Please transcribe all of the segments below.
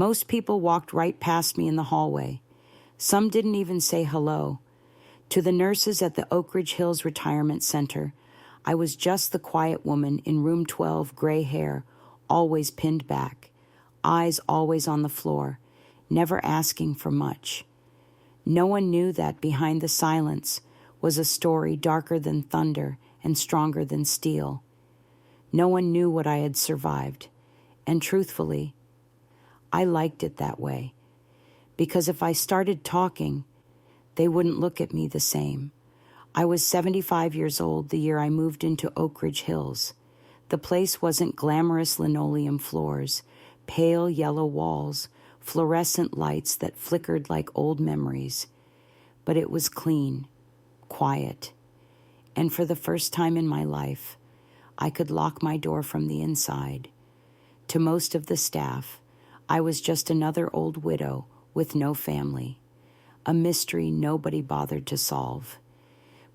Most people walked right past me in the hallway. Some didn't even say hello. To the nurses at the Oak Ridge Hills Retirement Center, I was just the quiet woman in room 12, gray hair, always pinned back, eyes always on the floor, never asking for much. No one knew that behind the silence was a story darker than thunder and stronger than steel. No one knew what I had survived, and truthfully, I liked it that way, because if I started talking, they wouldn't look at me the same. I was 75 years old the year I moved into Oak Ridge Hills. The place wasn't glamorous linoleum floors, pale yellow walls, fluorescent lights that flickered like old memories. But it was clean, quiet, and for the first time in my life, I could lock my door from the inside. To most of the staff, I was just another old widow with no family, a mystery nobody bothered to solve.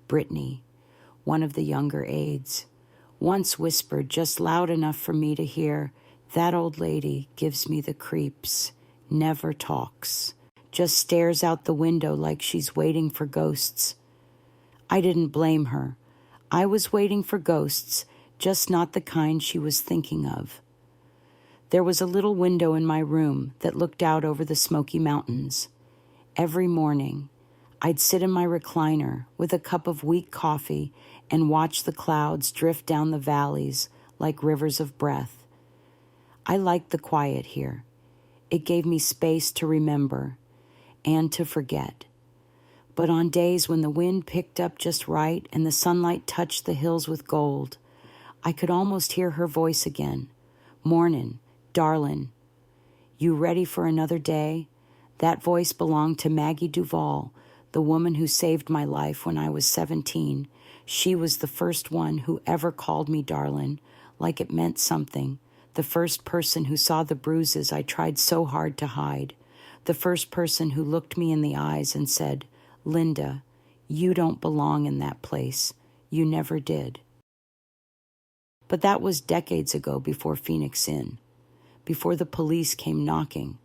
Brittany, one of the younger aides, once whispered just loud enough for me to hear, "That old lady gives me the creeps, never talks, just stares out the window like she's waiting for ghosts." I didn't blame her. I was waiting for ghosts, just not the kind she was thinking of. There was a little window in my room that looked out over the Smoky Mountains. Every morning, I'd sit in my recliner with a cup of weak coffee and watch the clouds drift down the valleys like rivers of breath. I liked the quiet here. It gave me space to remember and to forget. But on days when the wind picked up just right and the sunlight touched the hills with gold, I could almost hear her voice again. "Mornin', darlin'. You ready for another day?" That voice belonged to Maggie Duval, the woman who saved my life when I was 17. She was the first one who ever called me darlin', like it meant something. The first person who saw the bruises I tried so hard to hide. The first person who looked me in the eyes and said, "Linda, you don't belong in that place. You never did." But that was decades ago, before Phoenix Inn, before the police came knocking,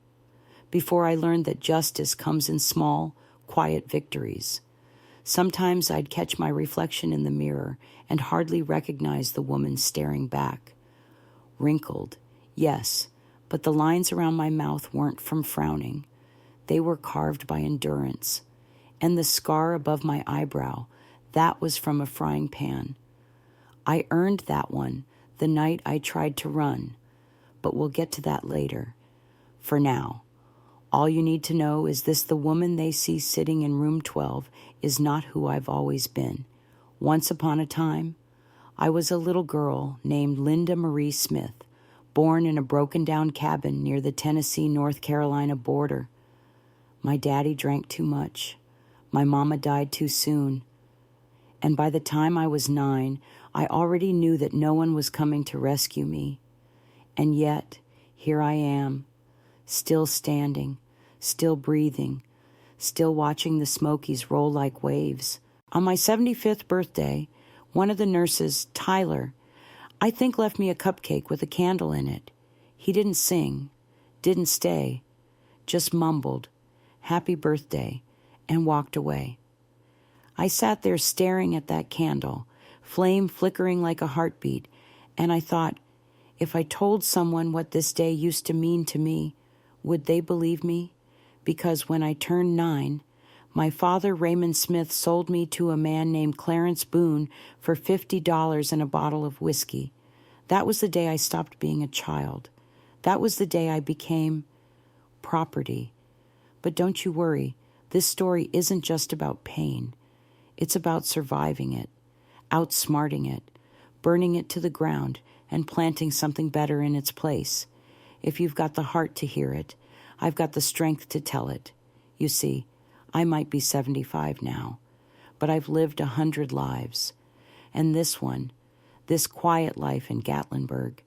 before I learned that justice comes in small, quiet victories. Sometimes I'd catch my reflection in the mirror and hardly recognize the woman staring back. Wrinkled, yes, but the lines around my mouth weren't from frowning. They were carved by endurance. And the scar above my eyebrow, that was from a frying pan. I earned that one the night I tried to run, but we'll get to that later. For now, all you need to know is this: the woman they see sitting in room 12 is not who I've always been. Once upon a time, I was a little girl named Linda Marie Smith, born in a broken-down cabin near the Tennessee-North Carolina border. My daddy drank too much. My mama died too soon. And by the time I was 9, I already knew that no one was coming to rescue me. And yet, here I am, still standing, still breathing, still watching the Smokies roll like waves. On my 75th birthday, one of the nurses, Tyler, I think left me a cupcake with a candle in it. He didn't sing, didn't stay, just mumbled, "Happy birthday," and walked away. I sat there staring at that candle, flame flickering like a heartbeat, and I thought, if I told someone what this day used to mean to me, would they believe me? Because when I turned 9, my father, Raymond Smith, sold me to a man named Clarence Boone for $50 and a bottle of whiskey. That was the day I stopped being a child. That was the day I became property. But don't you worry, this story isn't just about pain. It's about surviving it, outsmarting it, burning it to the ground, and planting something better in its place. If you've got the heart to hear it, I've got the strength to tell it. You see, I might be 75 now, but I've lived 100 lives. And this one, this quiet life in Gatlinburg,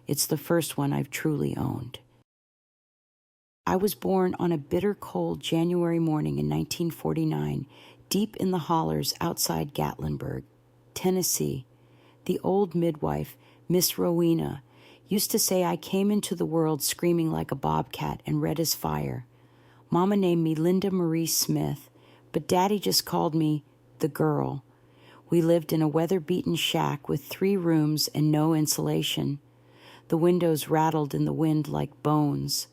it's the first one I've truly owned. I was born on a bitter cold January morning in 1949, deep in the hollers outside Gatlinburg, Tennessee. The old midwife, Miss Rowena, Used to say I came into the world screaming like a bobcat and red as fire. Mama named me Linda Marie Smith, but Daddy just called me the girl. We lived in a weather-beaten shack with 3 rooms and no insulation. The windows rattled in the wind like bones.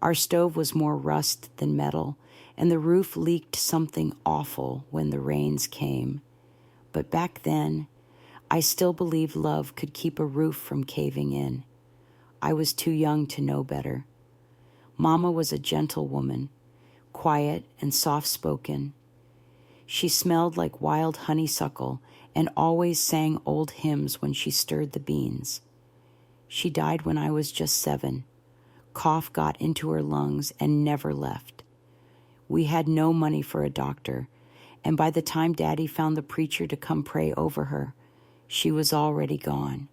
Our stove was more rust than metal, and the roof leaked something awful when the rains came. But back then, I still believed love could keep a roof from caving in. I was too young to know better. Mama was a gentle woman, quiet and soft-spoken. She smelled like wild honeysuckle and always sang old hymns when she stirred the beans. She died when I was just 7. Cough got into her lungs and never left. We had no money for a doctor, and by the time Daddy found the preacher to come pray over her, she was already gone.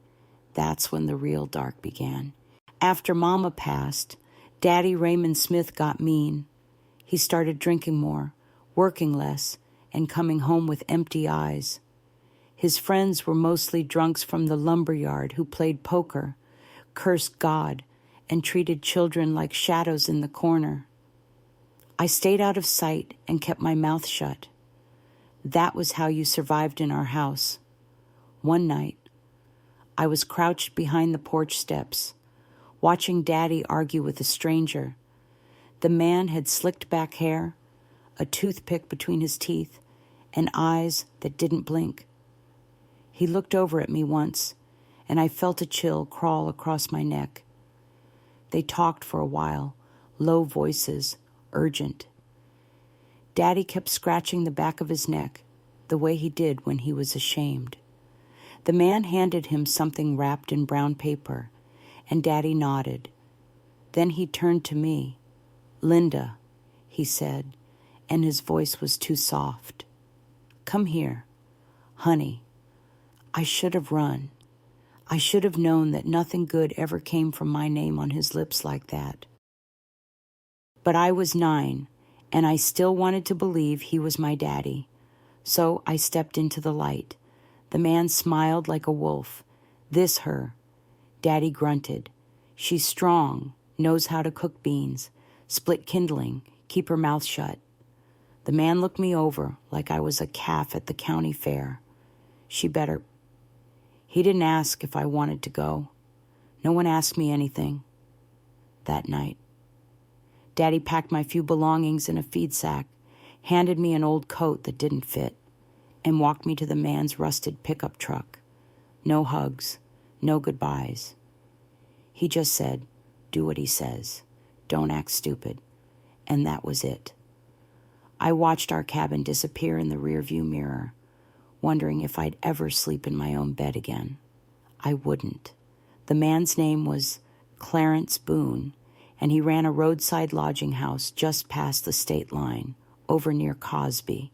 That's when the real dark began. After Mama passed, Daddy Raymond Smith got mean. He started drinking more, working less, and coming home with empty eyes. His friends were mostly drunks from the lumberyard who played poker, cursed God, and treated children like shadows in the corner. I stayed out of sight and kept my mouth shut. That was how you survived in our house. One night, I was crouched behind the porch steps, watching Daddy argue with a stranger. The man had slicked back hair, a toothpick between his teeth, and eyes that didn't blink. He looked over at me once, and I felt a chill crawl across my neck. They talked for a while, low voices, urgent. Daddy kept scratching the back of his neck, the way he did when he was ashamed. The man handed him something wrapped in brown paper, and Daddy nodded. Then he turned to me. "Linda," he said, and his voice was too soft. "Come here. Honey, I should have run. I should have known that nothing good ever came from my name on his lips like that." But I was 9, and I still wanted to believe he was my daddy. So I stepped into the light. The man smiled like a wolf. "This her." Daddy grunted. "She's strong, knows how to cook beans, split kindling, keep her mouth shut." The man looked me over like I was a calf at the county fair. "She better." He didn't ask if I wanted to go. No one asked me anything that night. Daddy packed my few belongings in a feed sack, handed me an old coat that didn't fit, and walked me to the man's rusted pickup truck. No hugs, no goodbyes. He just said, "Do what he says. Don't act stupid." And that was it. I watched our cabin disappear in the rearview mirror, wondering if I'd ever sleep in my own bed again. I wouldn't. The man's name was Clarence Boone, and he ran a roadside lodging house just past the state line, over near Cosby.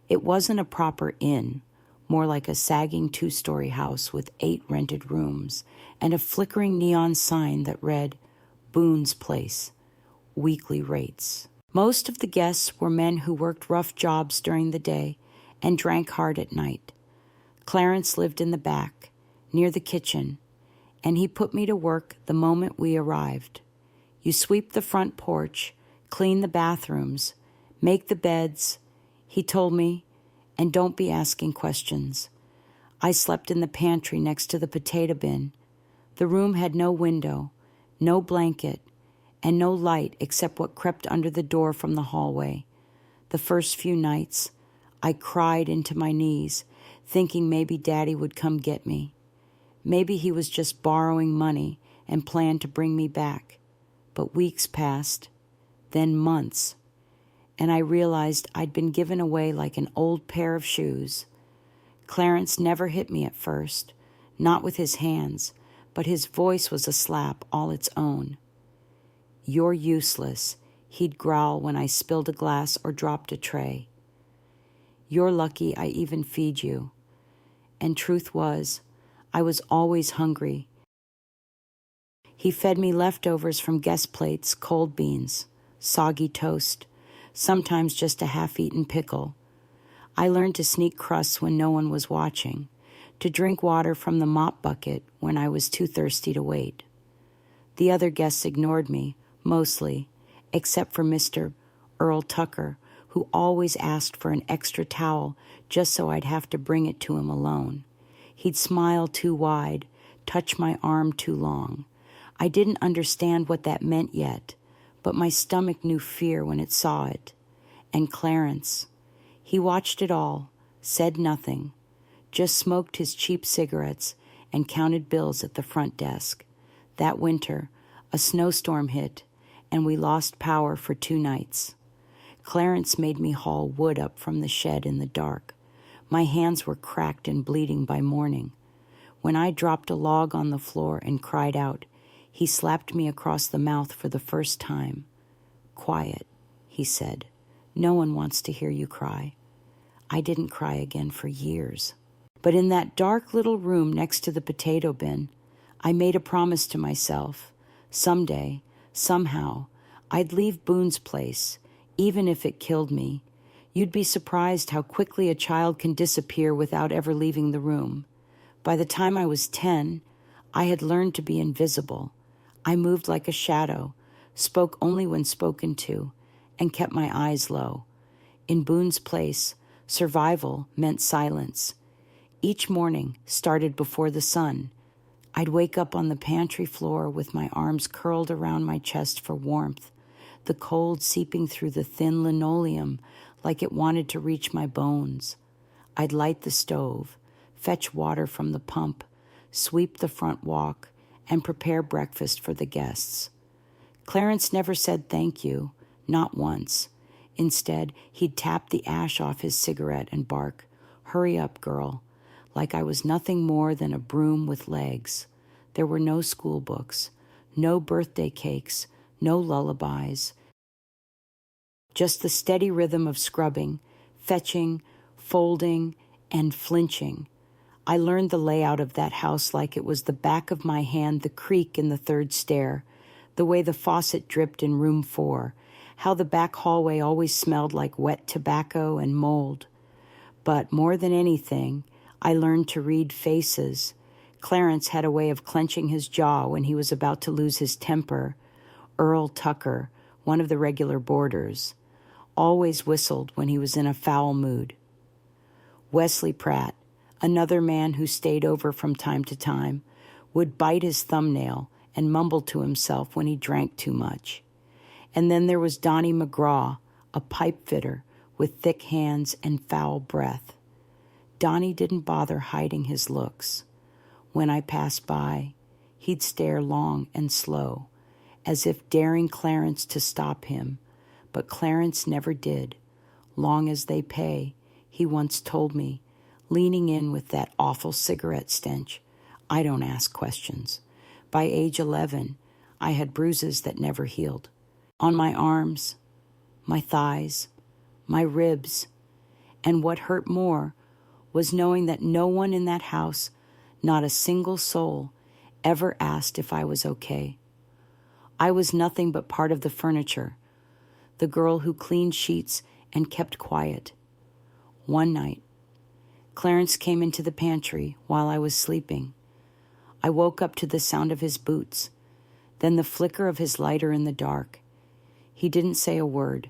It wasn't a proper inn, more like a sagging 2-story house with 8 rented rooms and a flickering neon sign that read, "Boone's Place, weekly rates." Most of the guests were men who worked rough jobs during the day and drank hard at night. Clarence lived in the back, near the kitchen, and he put me to work the moment we arrived. You sweep the front porch, clean the bathrooms, make the beds, he told me, and don't be asking questions. I slept in the pantry next to the potato bin. The room had no window, no blanket, and no light except what crept under the door from the hallway. The first few nights, I cried into my knees, thinking maybe Daddy would come get me. Maybe he was just borrowing money and planned to bring me back. But weeks passed, then months, and I realized I'd been given away like an old pair of shoes. Clarence never hit me at first, not with his hands, but his voice was a slap all its own. "You're useless," he'd growl when I spilled a glass or dropped a tray. "You're lucky I even feed you." And truth was, I was always hungry. He fed me leftovers from guest plates, cold beans, soggy toast, sometimes just a half-eaten pickle. I learned to sneak crusts when no one was watching, to drink water from the mop bucket when I was too thirsty to wait. The other guests ignored me, mostly, except for Mr. Earl Tucker, who always asked for an extra towel just so I'd have to bring it to him alone. He'd smile too wide, touch my arm too long. I didn't understand what that meant yet, but my stomach knew fear when it saw it. And Clarence, he watched it all, said nothing, just smoked his cheap cigarettes and counted bills at the front desk. That winter, a snowstorm hit, and we lost power for 2 nights. Clarence made me haul wood up from the shed in the dark. My hands were cracked and bleeding by morning. When I dropped a log on the floor and cried out, he slapped me across the mouth for the first time. "Quiet," he said. "No one wants to hear you cry." I didn't cry again for years. But in that dark little room next to the potato bin, I made a promise to myself. Someday, somehow, I'd leave Boone's place, even if it killed me. You'd be surprised how quickly a child can disappear without ever leaving the room. By the time I was 10, I had learned to be invisible. I moved like a shadow, spoke only when spoken to, and kept my eyes low. In Boone's place, survival meant silence. Each morning started before the sun. I'd wake up on the pantry floor with my arms curled around my chest for warmth, the cold seeping through the thin linoleum like it wanted to reach my bones. I'd light the stove, fetch water from the pump, sweep the front walk, and prepare breakfast for the guests. Clarence never said thank you, not once. Instead, he'd tap the ash off his cigarette and bark, "Hurry up, girl," like I was nothing more than a broom with legs. There were no school books, no birthday cakes, no lullabies, just the steady rhythm of scrubbing, fetching, folding, and flinching. I learned the layout of that house like it was the back of my hand, the creak in the 3rd stair, the way the faucet dripped in room 4, how the back hallway always smelled like wet tobacco and mold. But more than anything, I learned to read faces. Clarence had a way of clenching his jaw when he was about to lose his temper. Earl Tucker, one of the regular boarders, always whistled when he was in a foul mood. Wesley Pratt, another man who stayed over from time to time, would bite his thumbnail and mumble to himself when he drank too much. And then there was Donnie McGraw, a pipe fitter with thick hands and foul breath. Donnie didn't bother hiding his looks. When I passed by, he'd stare long and slow, as if daring Clarence to stop him, but Clarence never did. "Long as they pay," he once told me, leaning in with that awful cigarette stench. "I don't ask questions." By age 11, I had bruises that never healed. On my arms, my thighs, my ribs, and what hurt more was knowing that no one in that house, not a single soul, ever asked if I was okay. I was nothing but part of the furniture, the girl who cleaned sheets and kept quiet. One night, Clarence came into the pantry while I was sleeping. I woke up to the sound of his boots, then the flicker of his lighter in the dark. He didn't say a word,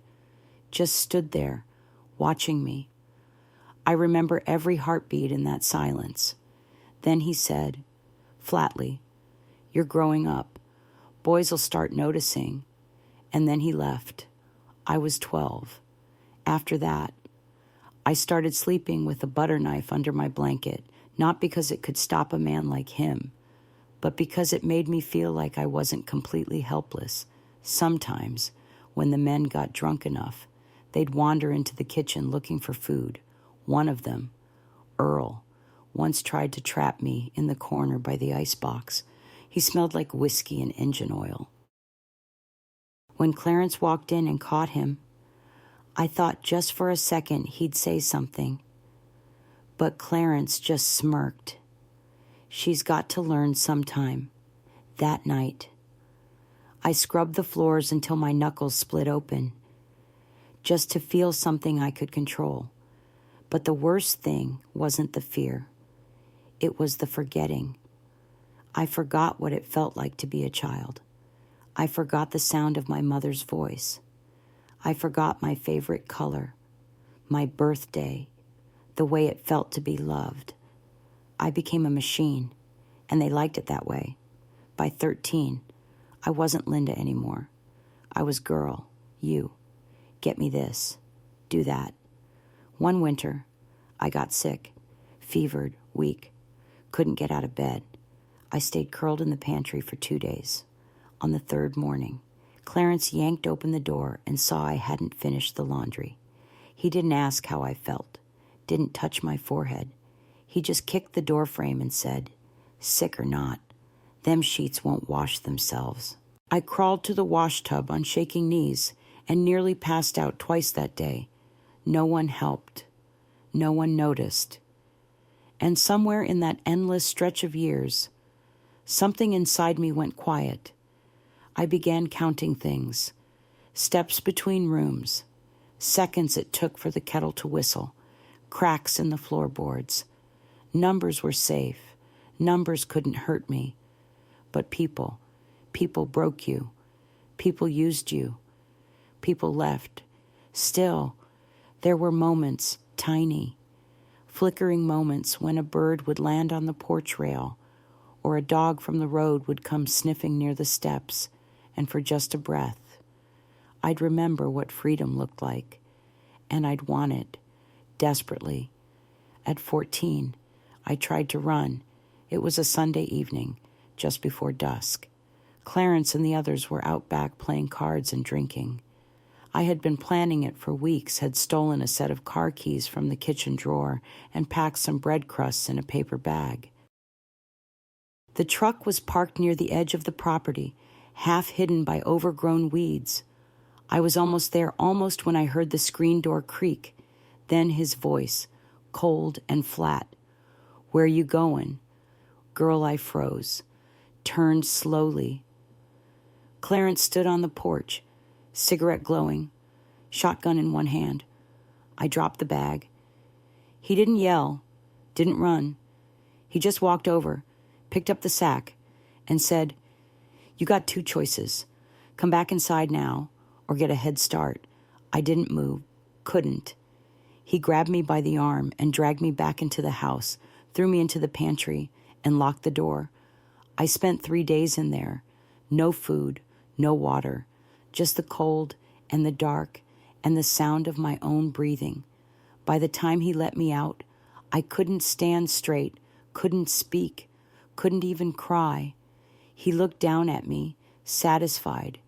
just stood there, watching me. I remember every heartbeat in that silence. Then he said, flatly, "You're growing up. Boys'll start noticing." And then he left. I was 12. After that, I started sleeping with a butter knife under my blanket, not because it could stop a man like him, but because it made me feel like I wasn't completely helpless. Sometimes, when the men got drunk enough, they'd wander into the kitchen looking for food. One of them, Earl, once tried to trap me in the corner by the icebox. He smelled like whiskey and engine oil. When Clarence walked in and caught him, I thought just for a second he'd say something. But Clarence just smirked. "She's got to learn sometime." That night, I scrubbed the floors until my knuckles split open, just to feel something I could control. But the worst thing wasn't the fear. It was the forgetting. I forgot what it felt like to be a child. I forgot the sound of my mother's voice. I forgot my favorite color, my birthday, the way it felt to be loved. I became a machine, and they liked it that way. By 13, I wasn't Linda anymore. I was girl, you. Get me this, do that. One winter, I got sick, fevered, weak, couldn't get out of bed. I stayed curled in the pantry for 2 days. On the third morning, Clarence yanked open the door and saw I hadn't finished the laundry. He didn't ask how I felt, didn't touch my forehead. He just kicked the door frame and said, "Sick or not, them sheets won't wash themselves." I crawled to the wash tub on shaking knees and nearly passed out twice that day. No one helped. No one noticed. And somewhere in that endless stretch of years, something inside me went quiet. I began counting things, steps between rooms, seconds it took for the kettle to whistle, cracks in the floorboards. Numbers were safe. Numbers couldn't hurt me. But people broke you. People used you. People left. Still, there were moments, tiny, flickering moments when a bird would land on the porch rail, or a dog from the road would come sniffing near the steps, and for just a breath, I'd remember what freedom looked like, and I'd want it, desperately. At 14, I tried to run. It was a Sunday evening, just before dusk. Clarence and the others were out back playing cards and drinking. I had been planning it for weeks, had stolen a set of car keys from the kitchen drawer and packed some bread crusts in a paper bag. The truck was parked near the edge of the property, half hidden by overgrown weeds. I was almost there, almost when I heard the screen door creak. Then his voice, cold and flat. "Where you going?" Girl, I froze, turned slowly. Clarence stood on the porch, cigarette glowing, shotgun in one hand. I dropped the bag. He didn't yell, didn't run. He just walked over, picked up the sack, and said, "You got 2 choices. Come back inside now, or get a head start." I didn't move, couldn't. He grabbed me by the arm and dragged me back into the house, threw me into the pantry, and locked the door. I spent 3 days in there. No food, no water, just the cold and the dark and the sound of my own breathing. By the time he let me out, I couldn't stand straight, couldn't speak, couldn't even cry. He looked down at me, satisfied.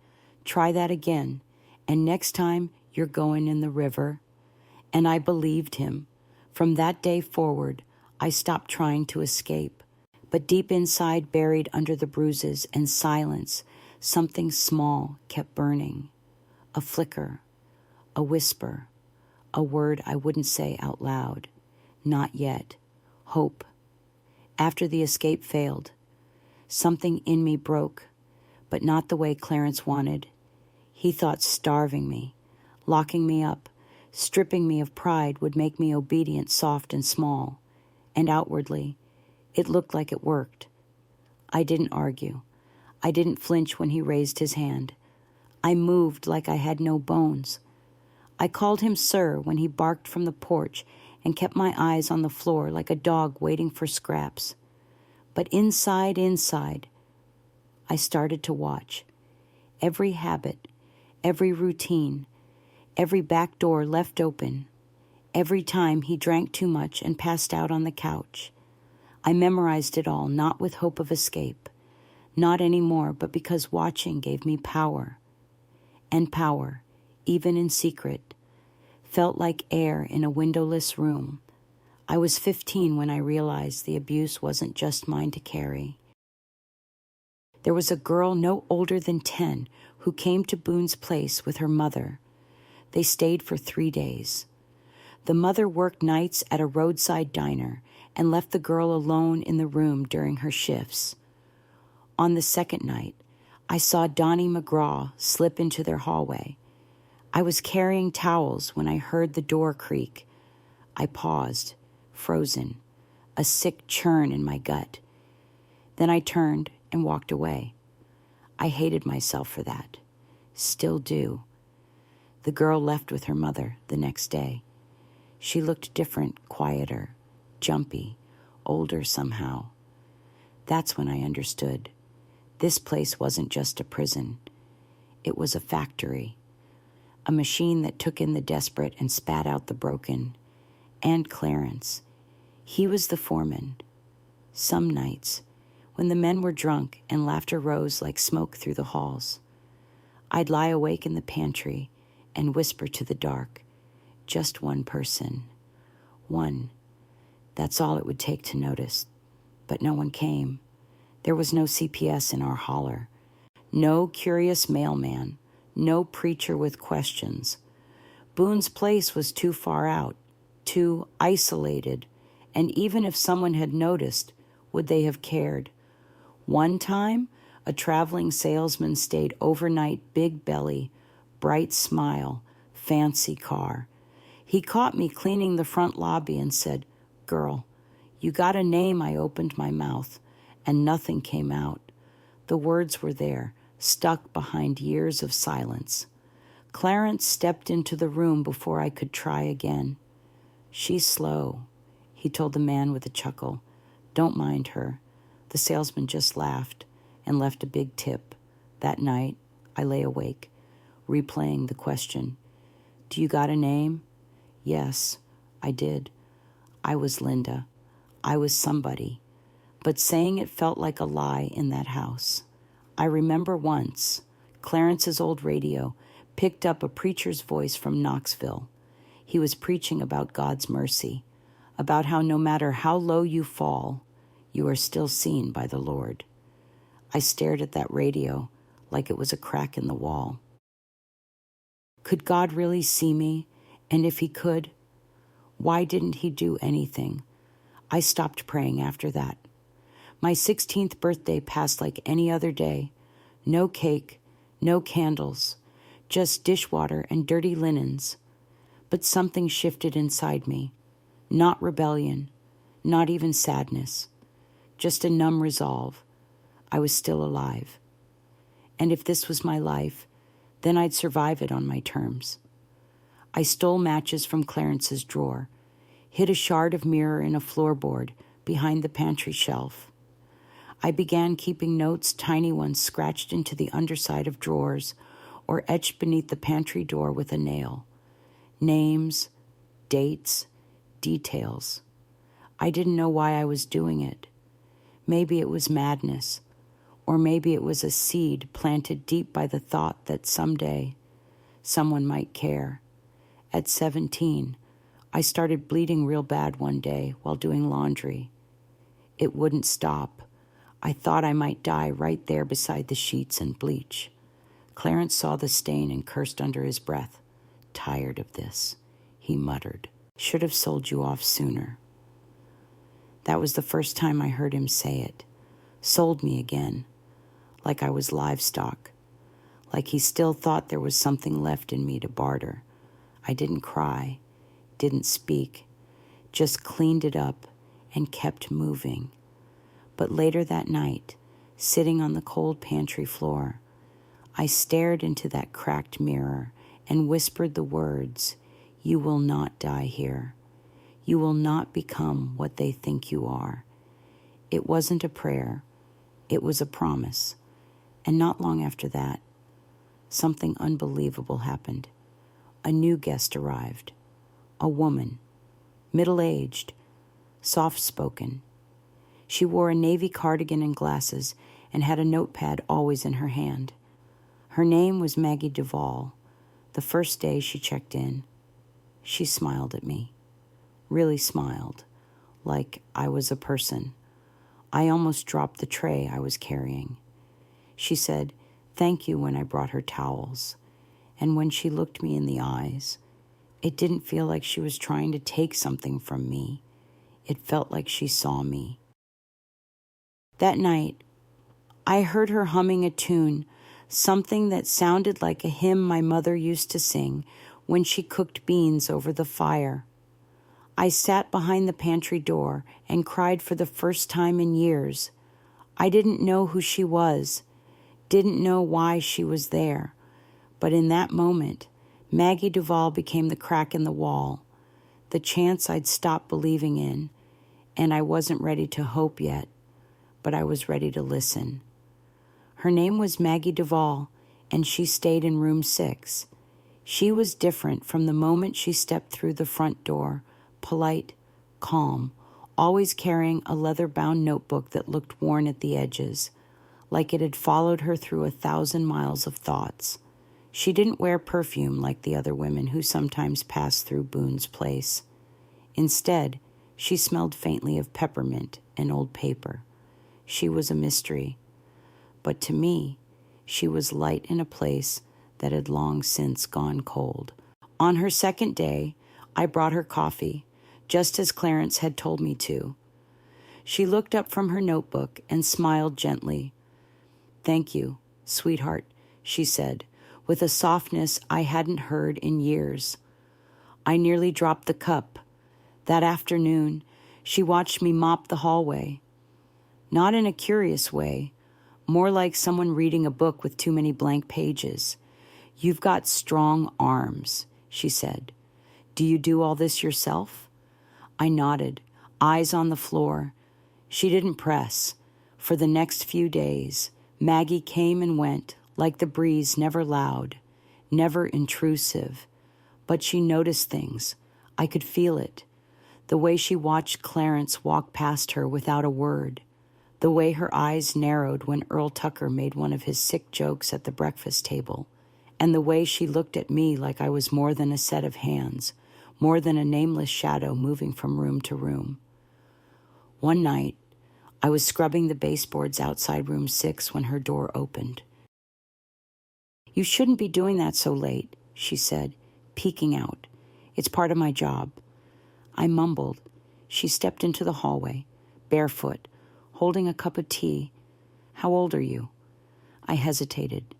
"Try that again, and next time you're going in the river." And I believed him. From that day forward, I stopped trying to escape. But deep inside, buried under the bruises and silence, something small kept burning. A flicker, a whisper, a word I wouldn't say out loud. Not yet. Hope. After the escape failed, something in me broke, but not the way Clarence wanted. He thought starving me, locking me up, stripping me of pride would make me obedient, soft, and small. And outwardly, it looked like it worked. I didn't argue. I didn't flinch when he raised his hand. I moved like I had no bones. I called him sir when he barked from the porch and kept my eyes on the floor like a dog waiting for scraps. But inside, I started to watch. Every habit, every routine, every back door left open, every time he drank too much and passed out on the couch. I memorized it all, not with hope of escape, not anymore, but because watching gave me power. And power, even in secret, felt like air in a windowless room. I was 15 when I realized the abuse wasn't just mine to carry. There was a girl no older than 10 who came to Boone's place with her mother. They stayed for 3 days. The mother worked nights at a roadside diner and left the girl alone in the room during her shifts. On the second night, I saw Donnie McGraw slip into their hallway. I was carrying towels when I heard the door creak. I paused, frozen. a sick churn in my gut. Then I turned and walked away. I hated myself for that. Still do. The girl left with her mother the next day. She looked different, quieter, jumpy, older somehow. That's when I understood. This place wasn't just a prison. It was a factory. A machine that took in the desperate and spat out the broken. And Clarence. He was the foreman. Some nights, when the men were drunk and laughter rose like smoke through the halls, I'd lie awake in the pantry and whisper to the dark, just one person. One. That's all it would take to notice. But no one came. There was no CPS in our holler. No curious mailman. No preacher with questions. Boone's place was too far out, too isolated, and even if someone had noticed, would they have cared? One time, a traveling salesman stayed overnight, big belly, bright smile, fancy car. He caught me cleaning the front lobby and said, "Girl, you got a name." I opened my mouth, and nothing came out. The words were there, stuck behind years of silence. Clarence stepped into the room before I could try again. "She's slow," he told the man with a chuckle. "Don't mind her." The salesman just laughed and left a big tip. That night, I lay awake, replaying the question, "Do you got a name?" Yes, I did. I was Linda. I was somebody. But saying it felt like a lie in that house. I remember once, Clarence's old radio picked up a preacher's voice from Knoxville. He was preaching about God's mercy, about how no matter how low you fall, you are still seen by the Lord. I stared at that radio like it was a crack in the wall. Could God really see me? And if he could, why didn't he do anything? I stopped praying after that. My 16th birthday passed like any other day. No cake, no candles, just dishwater and dirty linens. But something shifted inside me. Not rebellion, not even sadness, just a numb resolve. I was still alive. And if this was my life, then I'd survive it on my terms. I stole matches from Clarence's drawer, hid a shard of mirror in a floorboard behind the pantry shelf. I began keeping notes, tiny ones scratched into the underside of drawers or etched beneath the pantry door with a nail. Names, dates, details. I didn't know why I was doing it. Maybe it was madness, or maybe it was a seed planted deep by the thought that someday someone might care. At 17, I started bleeding real bad one day while doing laundry. It wouldn't stop. I thought I might die right there beside the sheets and bleach. Clarence saw the stain and cursed under his breath. "Tired of this," he muttered. "Should have sold you off sooner." That was the first time I heard him say it. Sold me again, like I was livestock, like he still thought there was something left in me to barter. I didn't cry, didn't speak, just cleaned it up and kept moving. But later that night, sitting on the cold pantry floor, I stared into that cracked mirror and whispered the words, "You will not die here. You will not become what they think you are." It wasn't a prayer. It was a promise. And not long after that, something unbelievable happened. A new guest arrived. A woman, middle-aged, soft-spoken. She wore a navy cardigan and glasses and had a notepad always in her hand. Her name was Maggie Duvall. The first day she checked in, she smiled at me. Really smiled, like I was a person. I almost dropped the tray I was carrying. She said, "Thank you," when I brought her towels. And when she looked me in the eyes, it didn't feel like she was trying to take something from me. It felt like she saw me. That night, I heard her humming a tune, something that sounded like a hymn my mother used to sing when she cooked beans over the fire. I sat behind the pantry door and cried for the first time in years. I didn't know who she was, didn't know why she was there. But in that moment, Maggie Duval became the crack in the wall, the chance I'd stopped believing in, and I wasn't ready to hope yet, but I was ready to listen. Her name was Maggie Duval, and she stayed in room 6. She was different from the moment she stepped through the front door, polite, calm, always carrying a leather-bound notebook that looked worn at the edges, like it had followed her through 1,000 miles of thoughts. She didn't wear perfume like the other women who sometimes passed through Boone's place. Instead, she smelled faintly of peppermint and old paper. She was a mystery. But to me, she was light in a place that had long since gone cold. On her second day, I brought her coffee, just as Clarence had told me to. She looked up from her notebook and smiled gently. "Thank you, sweetheart," she said, with a softness I hadn't heard in years. I nearly dropped the cup. That afternoon, she watched me mop the hallway. Not in a curious way, more like someone reading a book with too many blank pages. "You've got strong arms," she said. "Do you do all this yourself?" I nodded, eyes on the floor. She didn't press. For the next few days, Maggie came and went, like the breeze, never loud, never intrusive. But she noticed things. I could feel it. The way she watched Clarence walk past her without a word. The way her eyes narrowed when Earl Tucker made one of his sick jokes at the breakfast table. And the way she looked at me like I was more than a set of hands, more than a nameless shadow moving from room to room. One night, I was scrubbing the baseboards outside room 6 when her door opened. "You shouldn't be doing that so late," she said, peeking out. "It's part of my job." I mumbled. She stepped into the hallway, barefoot, holding a cup of tea. "How old are you?" I hesitated.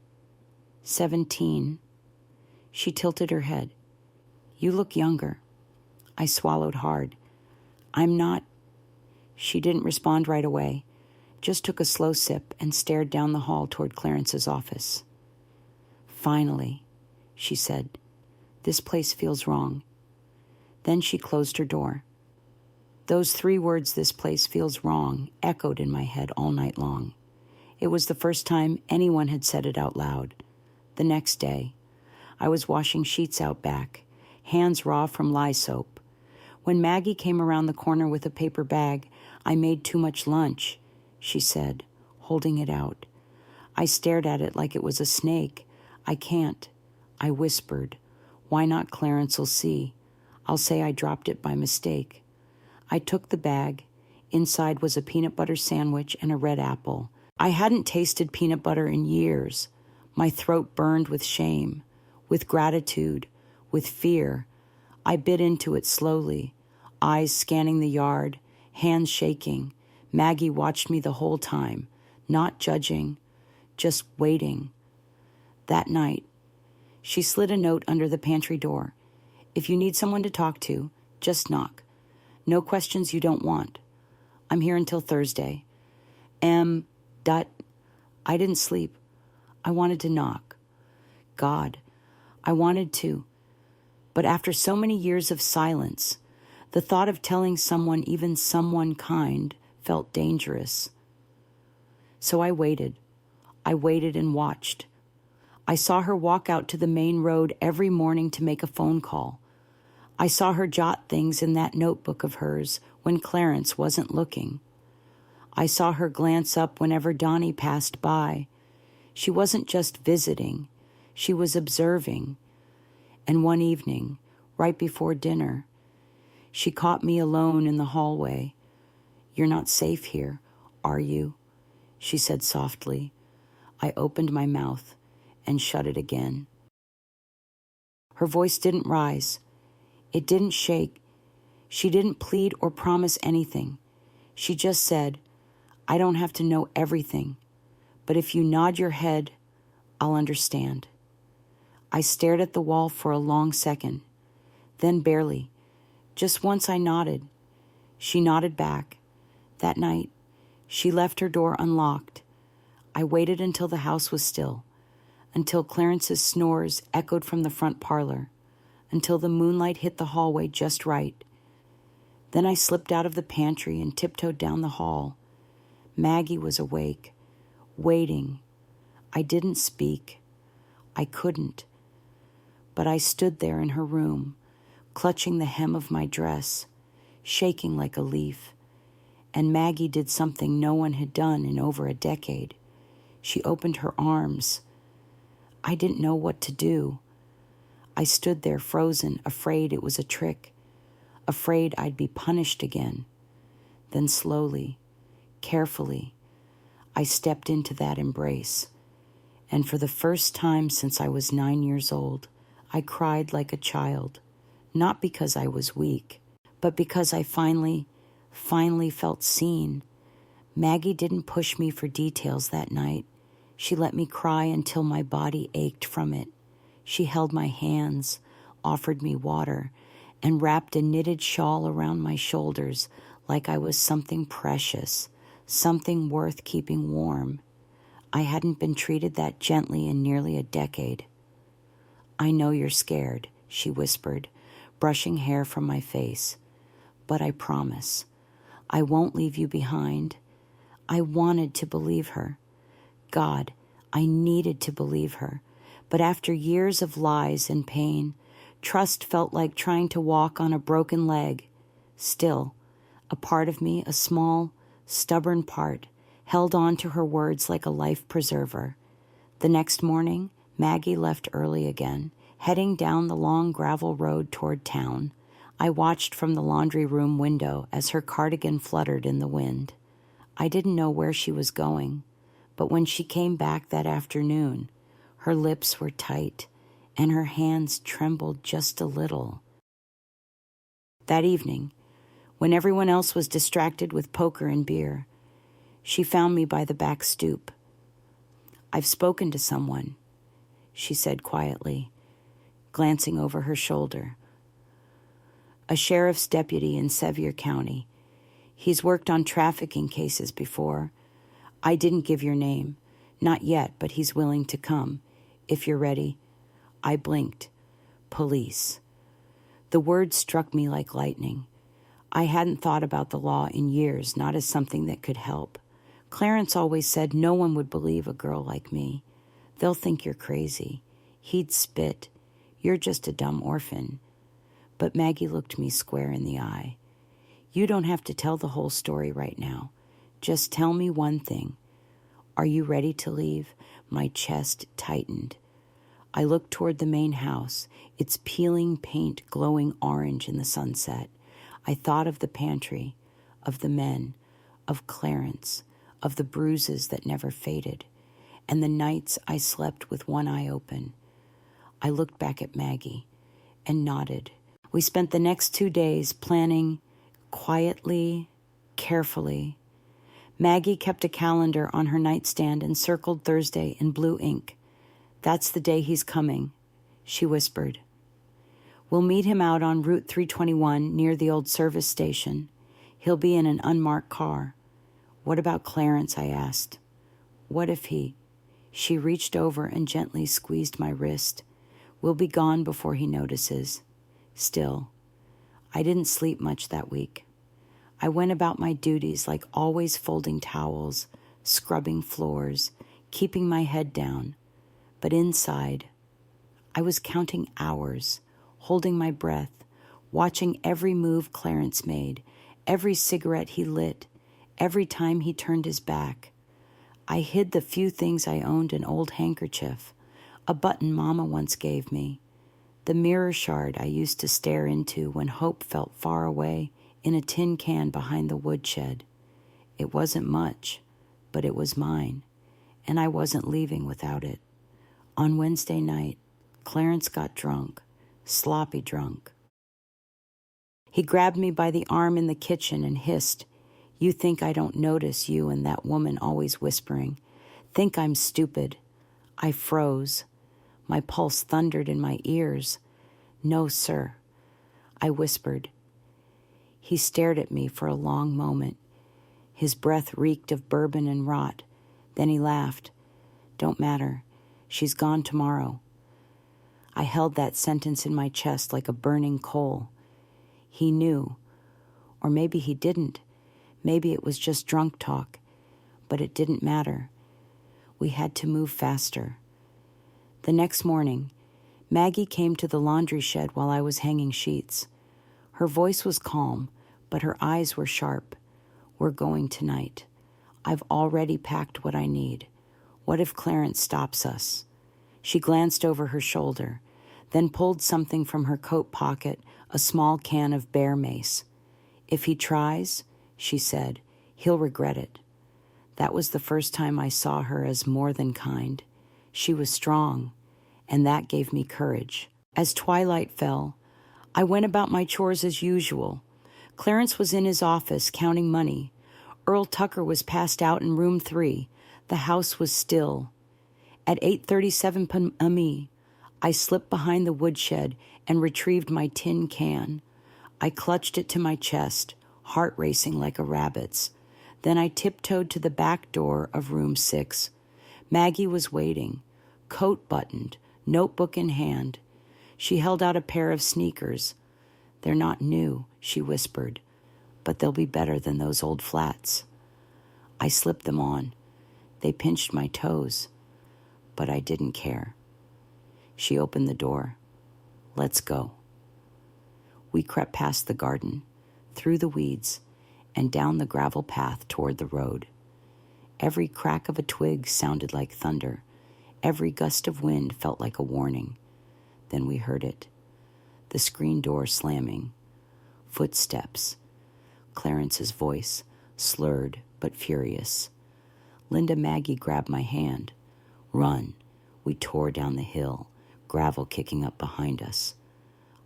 17. She tilted her head. "You look younger." I swallowed hard. "I'm not." She didn't respond right away, just took a slow sip and stared down the hall toward Clarence's office. "Finally," she said, "this place feels wrong." Then she closed her door. Those 3 words, "this place feels wrong," echoed in my head all night long. It was the first time anyone had said it out loud. The next day, I was washing sheets out back, hands raw from lye soap. When Maggie came around the corner with a paper bag, "I made too much lunch," she said, holding it out. I stared at it like it was a snake. "I can't," I whispered. "Why not? Clarence'll see. I'll say I dropped it by mistake." I took the bag. Inside was a peanut butter sandwich and a red apple. I hadn't tasted peanut butter in years. My throat burned with shame, with gratitude, with fear. I bit into it slowly, eyes scanning the yard, hands shaking. Maggie watched me the whole time, not judging, just waiting. That night, she slid a note under the pantry door. "If you need someone to talk to, just knock. No questions you don't want. I'm here until Thursday. I didn't sleep. I wanted to knock. God, I wanted to. But after so many years of silence, the thought of telling someone, even someone kind, felt dangerous. So I waited. I waited and watched. I saw her walk out to the main road every morning to make a phone call. I saw her jot things in that notebook of hers when Clarence wasn't looking. I saw her glance up whenever Donnie passed by. She wasn't just visiting. She was observing. And one evening, right before dinner, she caught me alone in the hallway. "You're not safe here, are you?" she said softly. I opened my mouth and shut it again. Her voice didn't rise. It didn't shake. She didn't plead or promise anything. She just said, "I don't have to know everything, but if you nod your head, I'll understand." I stared at the wall for a long second, then barely, Just once I nodded. She nodded back. That night, she left her door unlocked. I waited until the house was still, until Clarence's snores echoed from the front parlor, until the moonlight hit the hallway just right. Then I slipped out of the pantry and tiptoed down the hall. Maggie was awake, waiting. I didn't speak. I couldn't. But I stood there in her room, clutching the hem of my dress, shaking like a leaf. And Maggie did something no one had done in over a decade. She opened her arms. I didn't know what to do. I stood there frozen, afraid it was a trick, afraid I'd be punished again. Then slowly, carefully, I stepped into that embrace. And for the first time since I was 9 years old, I cried like a child, not because I was weak, but because I finally felt seen. Maggie didn't push me for details that night. She let me cry until my body ached from it. She held my hands, offered me water, and wrapped a knitted shawl around my shoulders like I was something precious, something worth keeping warm. I hadn't been treated that gently in nearly a decade. "I know you're scared," she whispered, brushing hair from my face. "But I promise, I won't leave you behind." I wanted to believe her. God, I needed to believe her. But after years of lies and pain, trust felt like trying to walk on a broken leg. Still, a part of me, a small, stubborn part, held on to her words like a life preserver. The next morning, Maggie left early again, heading down the long gravel road toward town. I watched from the laundry room window as her cardigan fluttered in the wind. I didn't know where she was going, but when she came back that afternoon, her lips were tight and her hands trembled just a little. That evening, when everyone else was distracted with poker and beer, she found me by the back stoop. "I've spoken to someone," she said quietly, glancing over her shoulder. "A sheriff's deputy in Sevier County. He's worked on trafficking cases before. I didn't give your name. Not yet, but he's willing to come. If you're ready." I blinked. Police. The word struck me like lightning. I hadn't thought about the law in years, not as something that could help. Clarence always said no one would believe a girl like me. "They'll think you're crazy." He'd spit. "You're just a dumb orphan." But Maggie looked me square in the eye. "You don't have to tell the whole story right now. Just tell me one thing. Are you ready to leave?" My chest tightened. I looked toward the main house, its peeling paint glowing orange in the sunset. I thought of the pantry, of the men, of Clarence, of the bruises that never faded, and the nights I slept with one eye open. I looked back at Maggie and nodded. We spent the next 2 days planning quietly, carefully. Maggie kept a calendar on her nightstand and circled Thursday in blue ink. "That's the day he's coming," she whispered. "We'll meet him out on Route 321 near the old service station. He'll be in an unmarked car." "What about Clarence?" I asked. "What if he—" She reached over and gently squeezed my wrist. "We'll be gone before he notices." Still, I didn't sleep much that week. I went about my duties like always folding towels, scrubbing floors, keeping my head down. But inside, I was counting hours, holding my breath, watching every move Clarence made, every cigarette he lit, every time he turned his back. I hid the few things I owned: an old handkerchief, a button Mama once gave me, the mirror shard I used to stare into when hope felt far away, in a tin can behind the woodshed. It wasn't much, but it was mine, and I wasn't leaving without it. On Wednesday night, Clarence got drunk, sloppy drunk. He grabbed me by the arm in the kitchen and hissed, "You think I don't notice you and that woman always whispering? Think I'm stupid?" I froze. My pulse thundered in my ears. "No, sir," I whispered. He stared at me for a long moment. His breath reeked of bourbon and rot. Then he laughed. "Don't matter. She's gone tomorrow." I held that sentence in my chest like a burning coal. He knew. Or maybe he didn't. Maybe it was just drunk talk. But it didn't matter. We had to move faster. The next morning, Maggie came to the laundry shed while I was hanging sheets. Her voice was calm, but her eyes were sharp. "We're going tonight. I've already packed what I need. What if Clarence stops us?" She glanced over her shoulder, then pulled something from her coat pocket, a small can of bear mace. "If he tries," she said, "he'll regret it." That was the first time I saw her as more than kind. She was strong, and that gave me courage. As twilight fell, I went about my chores as usual. Clarence was in his office counting money. Earl Tucker was passed out in room 3. The house was still. At 8:37 p.m., I slipped behind the woodshed and retrieved my tin can. I clutched it to my chest, heart racing like a rabbit's. Then I tiptoed to the back door of room 6. Maggie was waiting, coat buttoned, notebook in hand. She held out a pair of sneakers. "They're not new," she whispered, "but they'll be better than those old flats." I slipped them on. They pinched my toes, but I didn't care. She opened the door. "Let's go." We crept past the garden, through the weeds, and down the gravel path toward the road. Every crack of a twig sounded like thunder. Every gust of wind felt like a warning. Then we heard it. The screen door slamming. Footsteps. Clarence's voice, slurred but furious. Linda Maggie grabbed my hand. "Run." We tore down the hill, gravel kicking up behind us.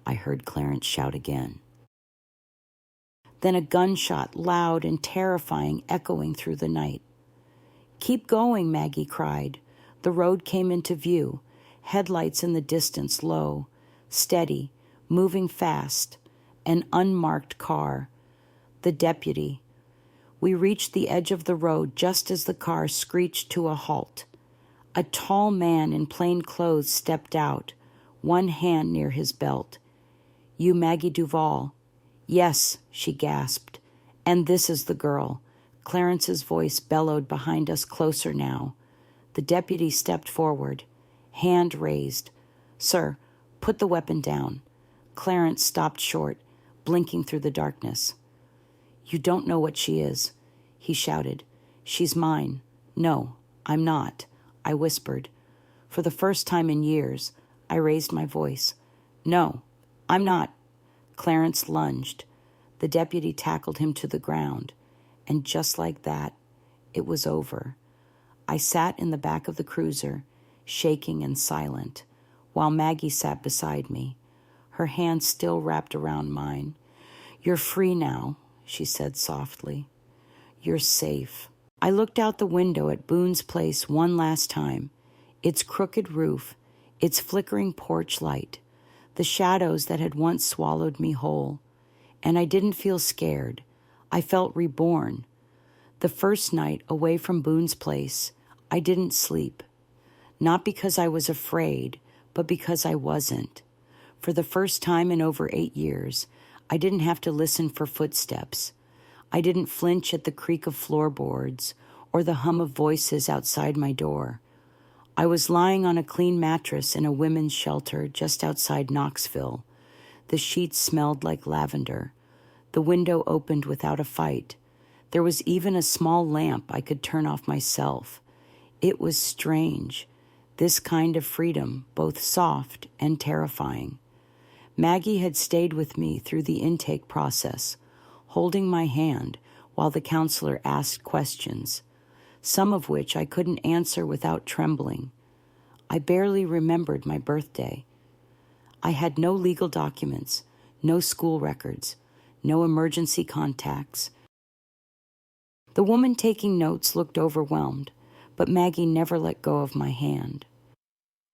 I heard Clarence shout again. Then a gunshot, loud and terrifying, echoing through the night. "Keep going," Maggie cried. The road came into view, headlights in the distance, low, steady, moving fast, an unmarked car. The deputy. We reached the edge of the road just as the car screeched to a halt. A tall man in plain clothes stepped out, one hand near his belt. "You Maggie Duval?" "Yes," she gasped. "And this is the girl." Clarence's voice bellowed behind us, closer now. The deputy stepped forward, hand raised. "Sir, put the weapon down." Clarence stopped short, blinking through the darkness. "You don't know what she is," he shouted. "She's mine." "No, I'm not," I whispered. For the first time in years, I raised my voice. "No, I'm not." Clarence lunged. The deputy tackled him to the ground. And just like that, it was over. I sat in the back of the cruiser, shaking and silent, while Maggie sat beside me, her hand still wrapped around mine. "You're free now," she said softly. "You're safe." I looked out the window at Boone's place one last time, its crooked roof, its flickering porch light, the shadows that had once swallowed me whole. And I didn't feel scared. I felt reborn. The first night away from Boone's place, I didn't sleep. Not because I was afraid, but because I wasn't. For the first time in over 8 years, I didn't have to listen for footsteps. I didn't flinch at the creak of floorboards or the hum of voices outside my door. I was lying on a clean mattress in a women's shelter just outside Knoxville. The sheets smelled like lavender. The window opened without a fight. There was even a small lamp I could turn off myself. It was strange, this kind of freedom, both soft and terrifying. Maggie had stayed with me through the intake process, holding my hand while the counselor asked questions, some of which I couldn't answer without trembling. I barely remembered my birthday. I had no legal documents, no school records, no emergency contacts. The woman taking notes looked overwhelmed, but Maggie never let go of my hand.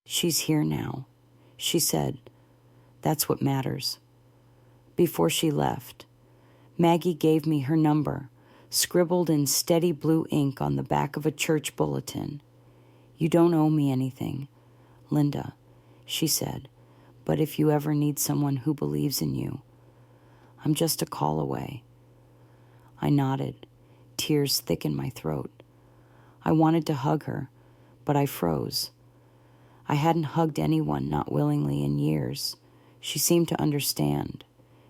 "She's here now," she said. "That's what matters." Before she left, Maggie gave me her number, scribbled in steady blue ink on the back of a church bulletin. "You don't owe me anything, Linda," she said, "but if you ever need someone who believes in you, I'm just a call away." I nodded, tears thick in my throat. I wanted to hug her, but I froze. I hadn't hugged anyone not willingly in years. She seemed to understand.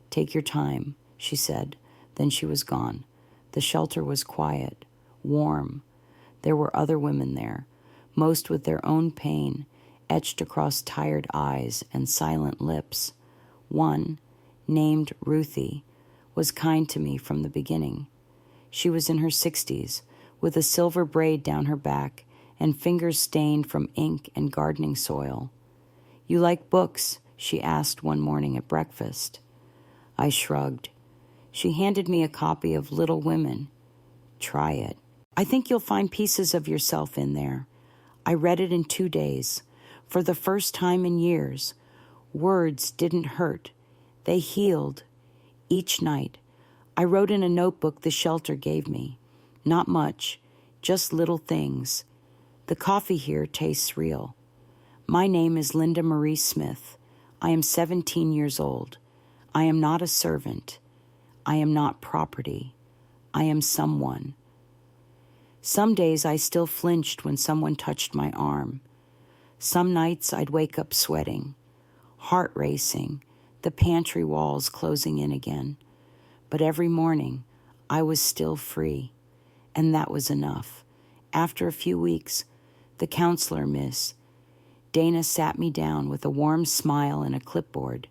"Take your time," she said. Then she was gone. The shelter was quiet, warm. There were other women there, most with their own pain etched across tired eyes and silent lips. One, named Ruthie, was kind to me from the beginning. She was in her 60s, with a silver braid down her back and fingers stained from ink and gardening soil. "You like books?" she asked one morning at breakfast. I shrugged. She handed me a copy of Little Women. "Try it. I think you'll find pieces of yourself in there." I read it in 2 days. For the first time in years, words didn't hurt. They healed. Each night, I wrote in a notebook the shelter gave me. Not much, just little things. "The coffee here tastes real. My name is Linda Marie Smith. I am 17 years old. I am not a servant. I am not property. I am someone." Some days I still flinched when someone touched my arm. Some nights I'd wake up sweating, heart racing, the pantry walls closing in again. But every morning, I was still free, and that was enough. After a few weeks, the counselor, Miss Dana, sat me down with a warm smile and a clipboard.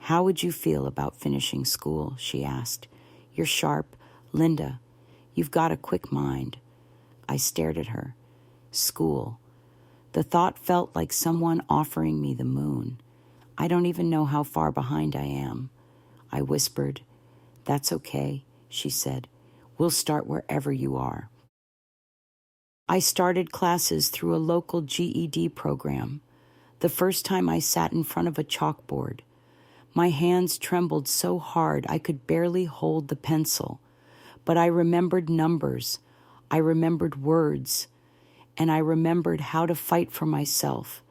"How would you feel about finishing school?" she asked. "You're sharp, Linda. You've got a quick mind." I stared at her. School. The thought felt like someone offering me the moon. "I don't even know how far behind I am." I whispered. "That's okay," she said. "We'll start wherever you are." I started classes through a local GED program. The first time I sat in front of a chalkboard, my hands trembled so hard I could barely hold the pencil. But I remembered numbers, I remembered words, and I remembered how to fight for myself.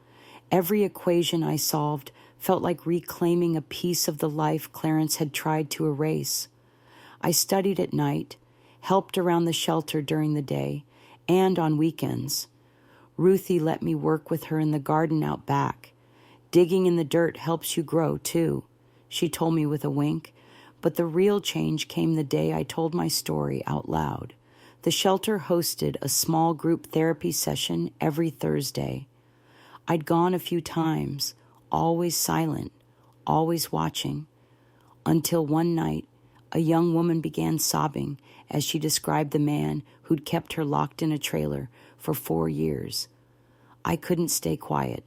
Every equation I solved felt like reclaiming a piece of the life Clarence had tried to erase. I studied at night, helped around the shelter during the day, and on weekends. Ruthie let me work with her in the garden out back. "Digging in the dirt helps you grow, too," she told me with a wink. But the real change came the day I told my story out loud. The shelter hosted a small group therapy session every Thursday. I'd gone a few times, always silent, always watching, until one night a young woman began sobbing as she described the man who'd kept her locked in a trailer for 4 years. I couldn't stay quiet.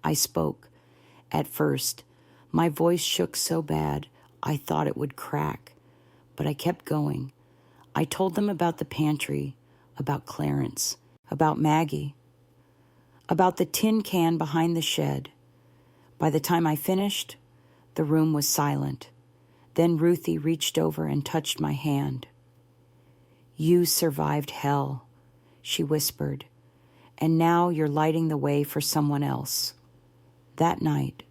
I spoke. At first, my voice shook so bad I thought it would crack, but I kept going. I told them about the pantry, about Clarence, about Maggie, about the tin can behind the shed. By the time I finished, the room was silent. Then Ruthie reached over and touched my hand. "You survived hell," she whispered, "and now you're lighting the way for someone else." That night,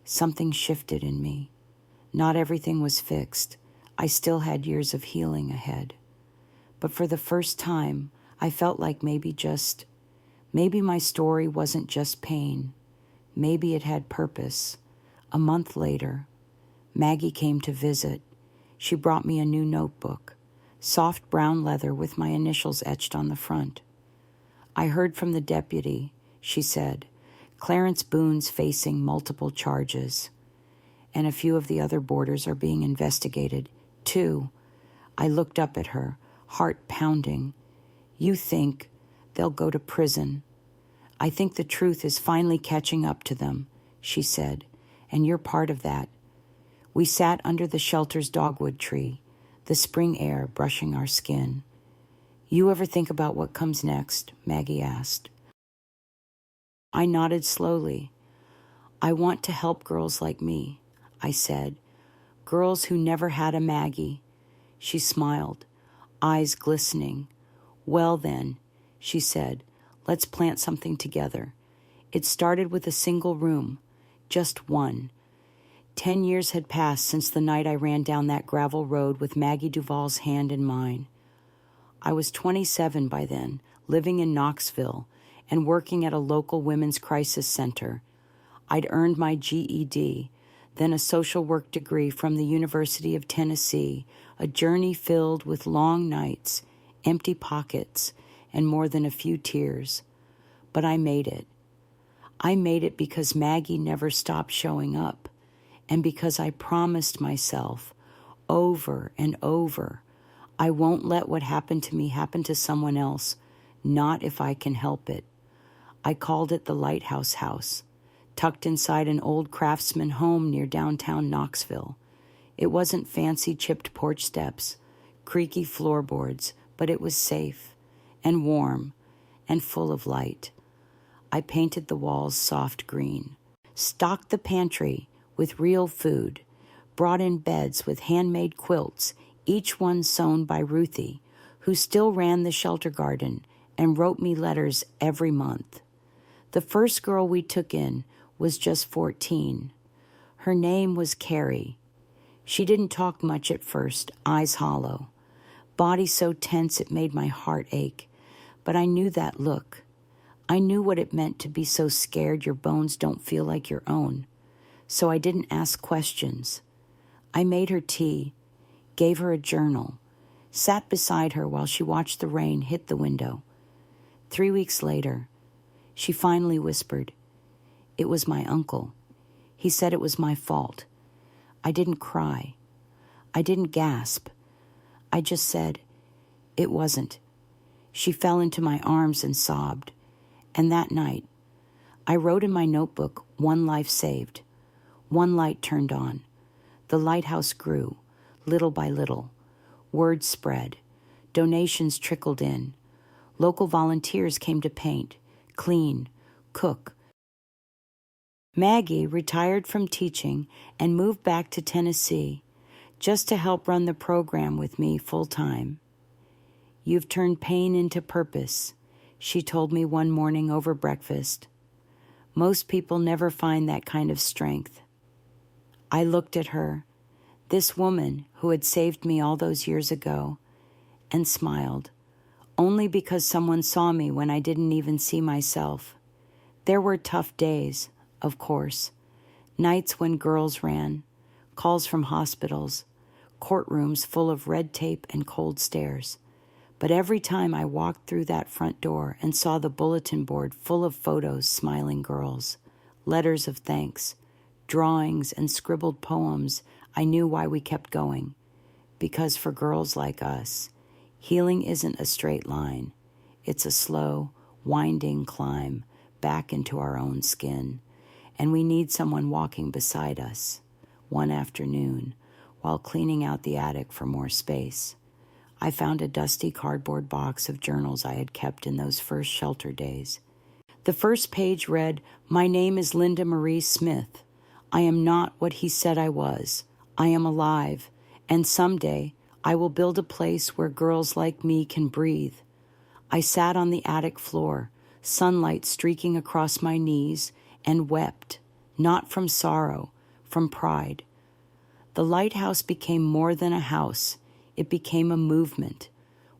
something shifted in me. Not everything was fixed. I still had years of healing ahead. But for the first time, I felt like maybe my story wasn't just pain. Maybe it had purpose. A month later, Maggie came to visit. She brought me a new notebook, soft brown leather with my initials etched on the front. "I heard from the deputy," she said. "Clarence Boone's facing multiple charges, and a few of the other boarders are being investigated, too." I looked up at her, heart pounding. "You think they'll go to prison?" "I think the truth is finally catching up to them," she said, "and you're part of that." We sat under the shelter's dogwood tree, the spring air brushing our skin. "You ever think about what comes next?" Maggie asked. I nodded slowly. "I want to help girls like me," I said. "Girls who never had a Maggie, She smiled, eyes glistening. "Well then," she said, "let's plant something together." It started with a single room, just one. 10 years had passed since the night I ran down that gravel road with Maggie Duval's hand in mine. I was 27 by then, living in Knoxville and working at a local women's crisis center. I'd earned my GED, then a social work degree from the University of Tennessee, a journey filled with long nights, empty pockets, and more than a few tears. But I made it. I made it because Maggie never stopped showing up, and because I promised myself over and over, I won't let what happened to me happen to someone else, not if I can help it. I called it the Lighthouse House, tucked inside an old craftsman home near downtown Knoxville. It wasn't fancy chipped porch steps, creaky floorboards, but it was safe and warm and full of light. I painted the walls soft green, stocked the pantry with real food, brought in beds with handmade quilts, each one sewn by Ruthie, who still ran the shelter garden and wrote me letters every month. The first girl we took in was just 14. Her name was Carrie. She didn't talk much at first, eyes hollow, body so tense it made my heart ache. But I knew that look. I knew what it meant to be so scared your bones don't feel like your own. So I didn't ask questions. I made her tea, gave her a journal, sat beside her while she watched the rain hit the window. 3 weeks later, she finally whispered, "It was my uncle. He said it was my fault." I didn't cry. I didn't gasp. I just said, "It wasn't." She fell into my arms and sobbed. And that night, I wrote in my notebook, "One life saved." One light turned on. The lighthouse grew, little by little. Word spread. Donations trickled in. Local volunteers came to paint, clean, cook. Maggie retired from teaching and moved back to Tennessee just to help run the program with me full-time. "You've turned pain into purpose," she told me one morning over breakfast. "Most people never find that kind of strength." I looked at her, this woman who had saved me all those years ago, and smiled, only because someone saw me when I didn't even see myself. There were tough days, of course, nights when girls ran, calls from hospitals, courtrooms full of red tape and cold stares. But every time I walked through that front door and saw the bulletin board full of photos, smiling girls, letters of thanks, drawings and scribbled poems, I knew why we kept going. Because for girls like us, healing isn't a straight line. It's a slow, winding climb back into our own skin. And we need someone walking beside us. One afternoon, while cleaning out the attic for more space, I found a dusty cardboard box of journals I had kept in those first shelter days. The first page read, "My name is Linda Marie Smith. I am not what he said I was. I am alive, and someday I will build a place where girls like me can breathe." I sat on the attic floor, sunlight streaking across my knees, and wept, not from sorrow, from pride. The lighthouse became more than a house. It became a movement.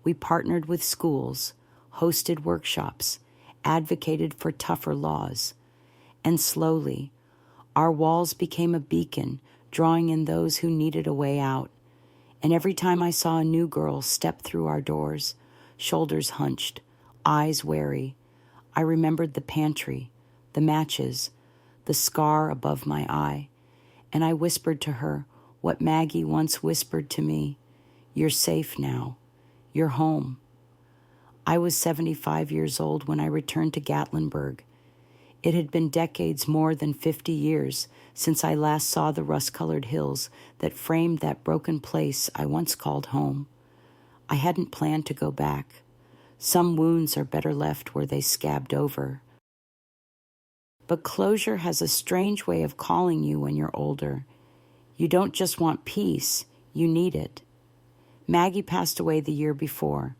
We partnered with schools, hosted workshops, advocated for tougher laws. And slowly, our walls became a beacon, drawing in those who needed a way out. And every time I saw a new girl step through our doors, shoulders hunched, eyes wary, I remembered the pantry, the matches, the scar above my eye, and I whispered to her what Maggie once whispered to me, "You're safe now. You're home." I was 75 years old when I returned to Gatlinburg. It had been decades, more than 50 years, since I last saw the rust-colored hills that framed that broken place I once called home. I hadn't planned to go back. Some wounds are better left where they scabbed over. But closure has a strange way of calling you when you're older. You don't just want peace, you need it. Maggie passed away the year before,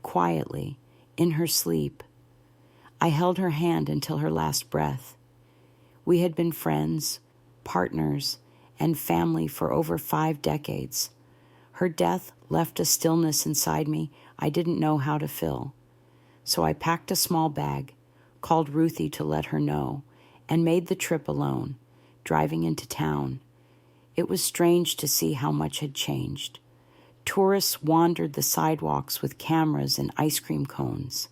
quietly, in her sleep. I held her hand until her last breath. We had been friends, partners, and family for over 5 decades. Her death left a stillness inside me I didn't know how to fill. So I packed a small bag, called Ruthie to let her know, and made the trip alone, driving into town. It was strange to see how much had changed. Tourists wandered the sidewalks with cameras and ice cream cones.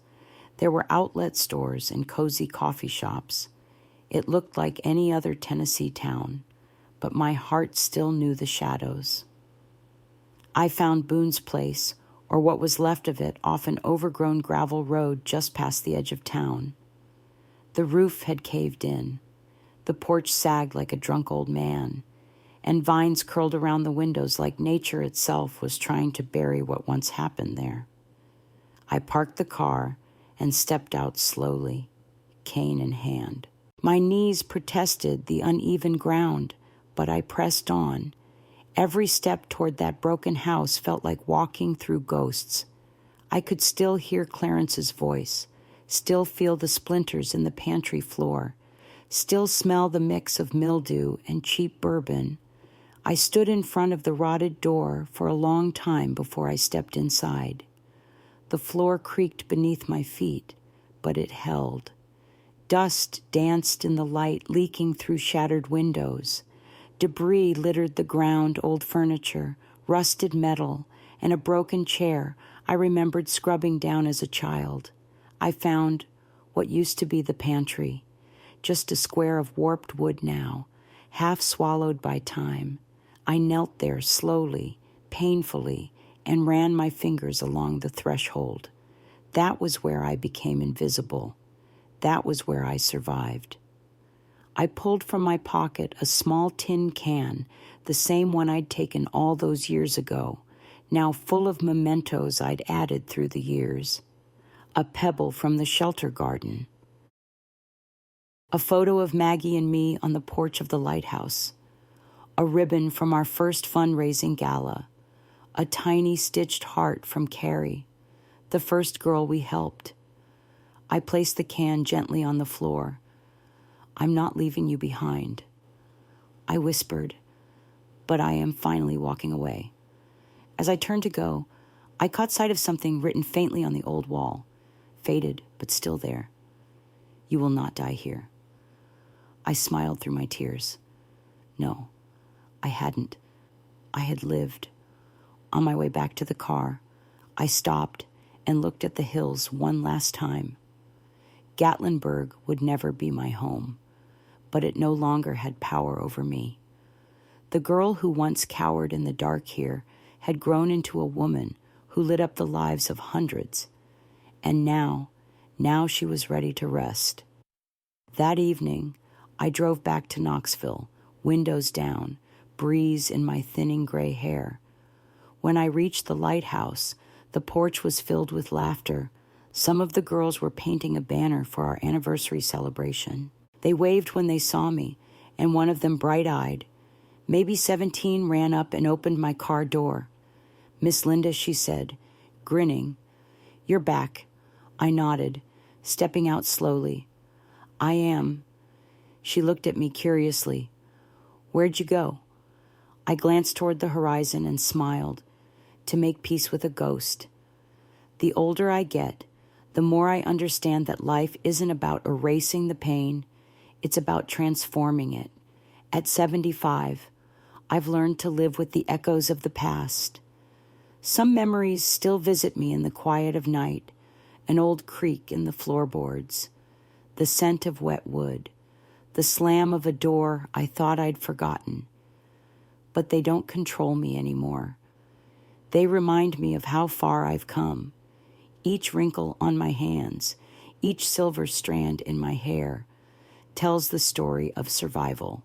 There were outlet stores and cozy coffee shops. It looked like any other Tennessee town, but my heart still knew the shadows. I found Boone's place, or what was left of it, off an overgrown gravel road just past the edge of town. The roof had caved in. The porch sagged like a drunk old man, and vines curled around the windows like nature itself was trying to bury what once happened there. I parked the car and stepped out slowly, cane in hand. My knees protested the uneven ground, but I pressed on. Every step toward that broken house felt like walking through ghosts. I could still hear Clarence's voice, still feel the splinters in the pantry floor, still smell the mix of mildew and cheap bourbon. I stood in front of the rotted door for a long time before I stepped inside. The floor creaked beneath my feet, but it held. Dust danced in the light leaking through shattered windows. Debris littered the ground, old furniture, rusted metal, and a broken chair I remembered scrubbing down as a child. I found what used to be the pantry, just a square of warped wood now, half swallowed by time. I knelt there slowly, painfully, and ran my fingers along the threshold. That was where I became invisible. That was where I survived. I pulled from my pocket a small tin can, the same one I'd taken all those years ago, now full of mementos I'd added through the years. A pebble from the shelter garden. A photo of Maggie and me on the porch of the lighthouse. A ribbon from our first fundraising gala. A tiny stitched heart from Carrie, the first girl we helped. I placed the can gently on the floor. "I'm not leaving you behind," I whispered, "but I am finally walking away." As I turned to go, I caught sight of something written faintly on the old wall, faded but still there. "You will not die here." I smiled through my tears. No, I hadn't. I had lived. On my way back to the car, I stopped and looked at the hills one last time. Gatlinburg would never be my home, but it no longer had power over me. The girl who once cowered in the dark here had grown into a woman who lit up the lives of hundreds, and now she was ready to rest. That evening, I drove back to Knoxville, windows down, breeze in my thinning gray hair. When I reached the lighthouse, the porch was filled with laughter. Some of the girls were painting a banner for our anniversary celebration. They waved when they saw me, and one of them, bright-eyed, maybe 17, ran up and opened my car door. "Miss Linda," she said, grinning. "You're back." I nodded, stepping out slowly. "I am." She looked at me curiously. "Where'd you go?" I glanced toward the horizon and smiled, to make peace with a ghost. The older I get, the more I understand that life isn't about erasing the pain, it's about transforming it. At 75, I've learned to live with the echoes of the past. Some memories still visit me in the quiet of night, an old creak in the floorboards, the scent of wet wood, the slam of a door I thought I'd forgotten. But they don't control me anymore. They remind me of how far I've come. Each wrinkle on my hands, each silver strand in my hair, tells the story of survival.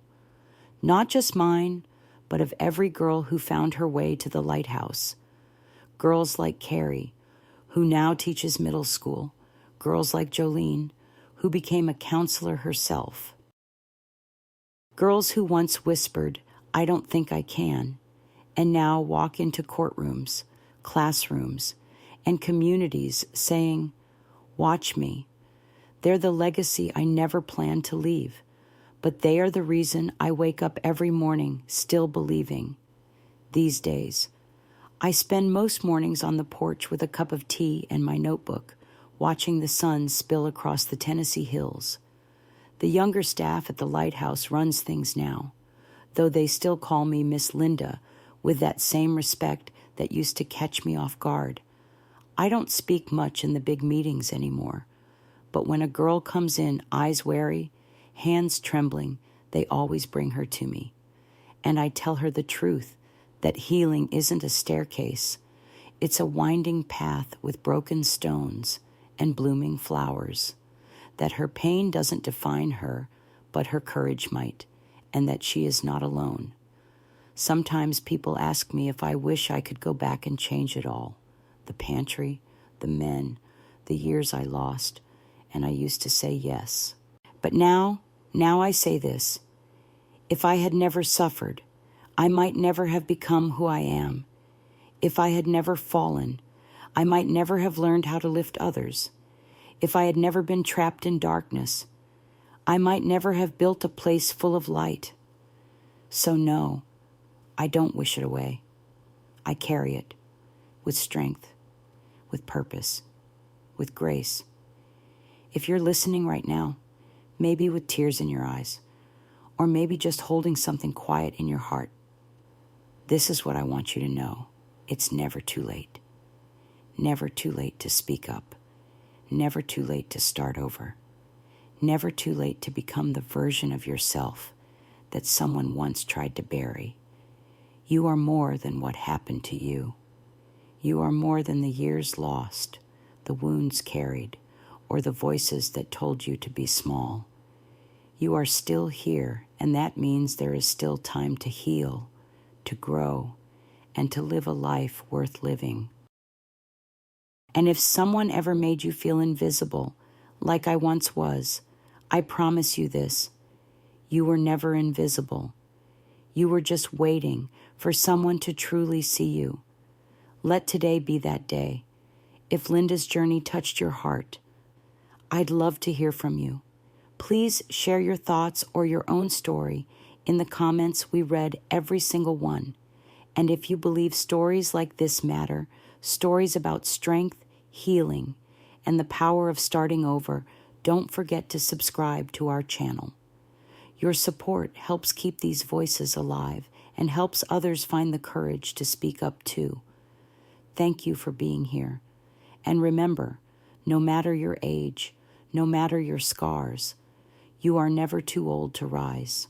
Not just mine, but of every girl who found her way to the lighthouse. Girls like Carrie, who now teaches middle school. Girls like Jolene, who became a counselor herself. Girls who once whispered, "I don't think I can," and now walk into courtrooms, classrooms, and communities saying, "Watch me." They're the legacy I never planned to leave, but they are the reason I wake up every morning still believing. These days, I spend most mornings on the porch with a cup of tea and my notebook, watching the sun spill across the Tennessee hills. The younger staff at the lighthouse runs things now, though they still call me Miss Linda with that same respect that used to catch me off guard. I don't speak much in the big meetings anymore, but when a girl comes in, eyes wary, hands trembling, they always bring her to me. And I tell her the truth, that healing isn't a staircase. It's a winding path with broken stones and blooming flowers, that her pain doesn't define her, but her courage might, and that she is not alone. Sometimes people ask me if I wish I could go back and change it all. The pantry, the men, the years I lost, and I used to say yes. But now I say this. If I had never suffered, I might never have become who I am. If I had never fallen, I might never have learned how to lift others. If I had never been trapped in darkness, I might never have built a place full of light. So no, I don't wish it away. I carry it with strength, with purpose, with grace. If you're listening right now, maybe with tears in your eyes, or maybe just holding something quiet in your heart, this is what I want you to know. It's never too late. Never too late to speak up. Never too late to start over. Never too late to become the version of yourself that someone once tried to bury. You are more than what happened to you. You are more than the years lost, the wounds carried, or the voices that told you to be small. You are still here, and that means there is still time to heal, to grow, and to live a life worth living. And if someone ever made you feel invisible, like I once was, I promise you this: you were never invisible. You were just waiting for someone to truly see you. Let today be that day. If Linda's journey touched your heart, I'd love to hear from you. Please share your thoughts or your own story in the comments. We read every single one. And if you believe stories like this matter, stories about strength, healing, and the power of starting over, don't forget to subscribe to our channel. Your support helps keep these voices alive and helps others find the courage to speak up too. Thank you for being here. And remember, no matter your age, no matter your scars, you are never too old to rise.